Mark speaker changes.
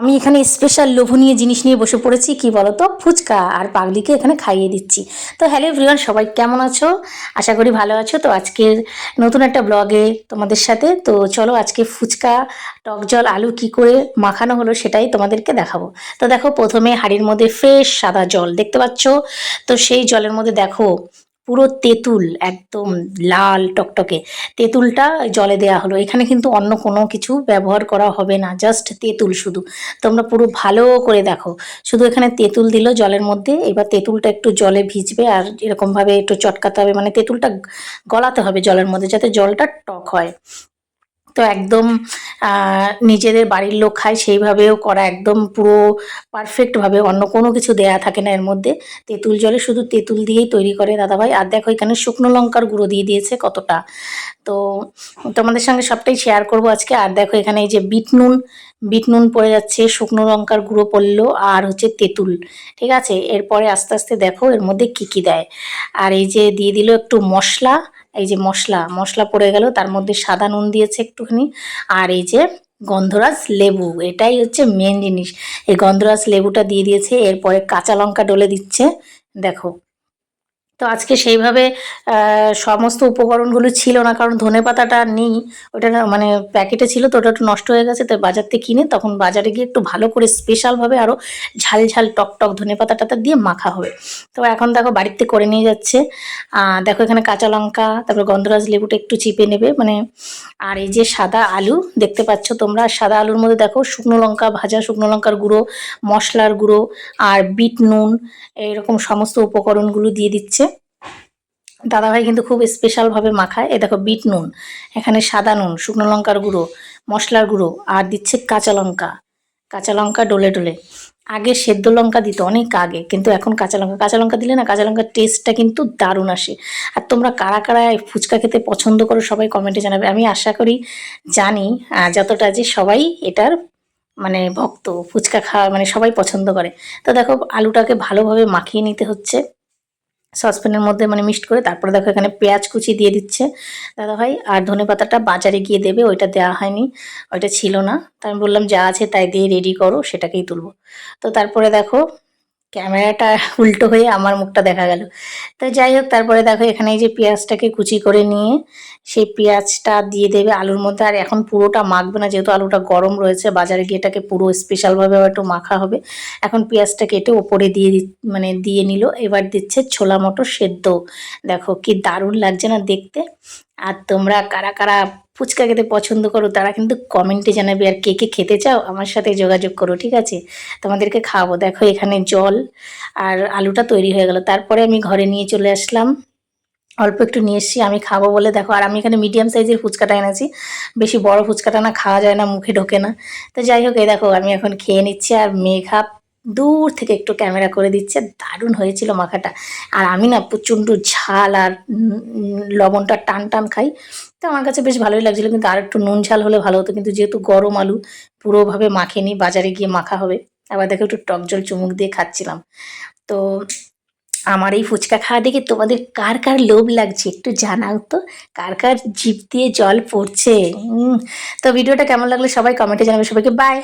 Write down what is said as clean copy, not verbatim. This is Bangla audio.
Speaker 1: আমি এখানে স্পেশাল লোভনীয় জিনিস নিয়ে বসে পড়েছি, কি বলতো, ফুচকা, আর পাগলিকে এখানে খাইয়ে দিচ্ছি। তো হ্যালো এভরিওয়ান, সবাই কেমন আছো? আশা করি ভালো আছো। তো আজকের নতুন একটা ব্লগে তোমাদের সাথে, তো চলো আজকে ফুচকা টক জল আলু কি করে মাখানো হলো সেটাই তোমাদেরকে দেখাবো। তো দেখো, প্রথমে হাঁড়ির মধ্যে ফ্রেশ সাদা জল দেখতে পাচ্ছ। তো সেই জলের মধ্যে দেখো পুরো তেঁতুল, একদম লাল টকটকে তেঁতুলটা জলে দেয়া হলো। এখানে কিন্তু অন্য কোনো কিছু ব্যবহার করা হবে না, জাস্ট তেঁতুল শুধু। তোমরা পুরো ভালো করে দেখো, শুধু এখানে তেঁতুল দিল জলের মধ্যে। এবার তেঁতুলটা একটু জলে ভিজবে আর এরকমভাবে একটু চটকাতে হবে, মানে তেঁতুলটা গলাতে হবে জলের মধ্যে যাতে জলটা টক হয়। তো একদম নিজেদের বাড়ির লোক খায় সেইভাবেও করা, একদম পুরো পারফেক্টভাবে, অন্য কোনো কিছু দেয়া থাকে না এর মধ্যে। তেঁতুল জলে শুধু তেঁতুল দিয়েই তৈরি করে দাদাভাই। আর দেখো এখানে শুকনো লঙ্কার গুঁড়ো দিয়ে দিয়েছে কতটা। তো তোমাদের সঙ্গে সবটাই শেয়ার করব আজকে। আর দেখো এখানে এই যে বিট নুন পড়ে যাচ্ছে, শুকনো লঙ্কার গুঁড়ো পড়লো, আর হচ্ছে তেঁতুল। ঠিক আছে, এরপরে আস্তে আস্তে দেখো এর মধ্যে কি কি দেয়। আর এই যে দিয়ে দিল একটু মশলা, এই যে মশলা পড়ে গেল, তার মধ্যে সাদা নুন দিয়েছে একটুখানি। আর এই যে গন্ধরাজ লেবু, এটাই হচ্ছে মেন জিনিস। এই গন্ধরাজ লেবুটা দিয়ে দিয়েছে, এরপরে কাঁচা লঙ্কা ডলে দিচ্ছে। দেখো, তো আজকে সেইভাবে সমস্ত উপকরণগুলো ছিল না, কারণ ধনেপাতাটা নেই। ওটা না মানে প্যাকেটে ছিল, তো ওটা একটু নষ্ট হয়ে গেছে, তো বাজার থেকে কিনে তখন বাজারে গিয়ে একটু ভালো করে স্পেশালভাবে আরও ঝাল ঝাল টক টক ধনেপাতাটা দিয়ে মাখা হবে। তো এখন দেখো বাড়িতে করে নিয়ে যাচ্ছে। দেখো এখানে কাঁচা লঙ্কা, তারপর গন্ধরাজ লেবুটা একটু চিপে নেবে মানে। আর এই যে সাদা আলু দেখতে পাচ্ছ তোমরা, সাদা আলুর মধ্যে দেখো শুকনো লঙ্কা ভাজা, শুকনো লঙ্কার গুঁড়ো, মশলার গুঁড়ো, আর বিট নুন, এইরকম সমস্ত উপকরণগুলো দিয়ে দিচ্ছে। দাদাভাই কিন্তু খুব স্পেশালভাবে মাখায়। এ দেখো বিট নুন, এখানে সাদা নুন, শুকনো লঙ্কার গুঁড়ো, মশলার গুঁড়ো, আর দিচ্ছে কাঁচা লঙ্কা ডলে ডলে। আগে সেদ্ধ লঙ্কা দিত অনেক আগে, কিন্তু এখন কাঁচা লঙ্কা দিলে না, কাঁচা লঙ্কার টেস্টটা কিন্তু দারুণ আসে। আর তোমরা কারা কারা এই ফুচকা খেতে পছন্দ করো সবাই কমেন্টে জানাবে। আমি আশা করি, জানি যতটা যে সবাই এটার মানে ভক্ত, ফুচকা খাওয়া মানে সবাই পছন্দ করে। তো দেখো আলুটাকে ভালোভাবে মাখিয়ে নিতে হচ্ছে সসপ্যানের মধ্যে, মানে মিক্সড করে। তারপরে দেখো এখানে পেঁয়াজ কুচি দিয়ে দিচ্ছে দাদাভাই। আর ধনেপাতাটা বাজারে গিয়ে দেবে, ওইটা দেওয়া হয়নি, ওইটা ছিল না। তাই আমি বললাম যা আছে তাই দিয়ে রেডি করো, সেটাকেই তুলবো। তো তারপরে দেখো ক্যামেরাটা উল্টো হয়ে আমার মুখটা দেখা গেল। তো যাই হোক, তারপরে দেখো এখানে এই যে পেঁয়াজটাকে কুচি করে নিয়ে সেই পেঁয়াজটা দিয়ে দেবে আলুর মধ্যে। আর এখন পুরোটা মাখবে না, যেহেতু আলুটা গরম রয়েছে, বাজারে গিয়ে এটাকে পুরো স্পেশালভাবে একটু মাখা হবে। এখন পেঁয়াজটা কেটে ওপরে দিয়ে মানে দিয়ে নিল। এবার দিচ্ছে ছোলা মটর সেদ্ধ। দেখো কি দারুণ লাগছে না দেখতে। আর তোমরা কারা কারা ফুচকা খেতে পছন্দ করো তারা কিন্তু কমেন্টে জানাবে। আর কে কে খেতে চাও আমার সাথে যোগাযোগ করো, ঠিক আছে? তোমাদেরকে খাওয়াবো। দেখো এখানে জল আর আলুটা তৈরি হয়ে গেল। তারপরে আমি ঘরে নিয়ে চলে আসলাম, অল্প একটু নিয়ে এসেছি আমি খাবো বলে। দেখো, আর আমি এখানে মিডিয়াম সাইজের ফুচকাটা এনেছি, বেশি বড় ফুচকাটা না, খাওয়া যায় না, মুখে ঢোকে না। তো যাই হোক, এই দেখো আমি এখন খেয়ে নিচ্ছি। আর মেঘা দূর থেকে একটু ক্যামেরা করে দিচ্ছে, দারুণ হয়েছিল মাখাটা। আর আমি না প্রচণ্ড ঝাল আর লবণটা টান টান খাই, তো আমার কাছে বেশ ভালোই লাগছিলো। কিন্তু আর একটু নুন ঝাল হলে ভালো হতো, কিন্তু যেহেতু গরম আলু পুরোভাবে মাখেনি, বাজারে গিয়ে মাখা হবে। আবার দেখো একটু টক জল চুমুক দিয়ে খাচ্ছিলাম। তো আমার এই ফুচকা খাওয়া দেখে তোমাদের কার কার লোভ লাগছে একটু জানাও তো, কার কার জিভ দিয়ে জল পড়ছে। তো ভিডিওটা কেমন লাগলো সবাই কমেন্টে জানাবে। সবাইকে বাই।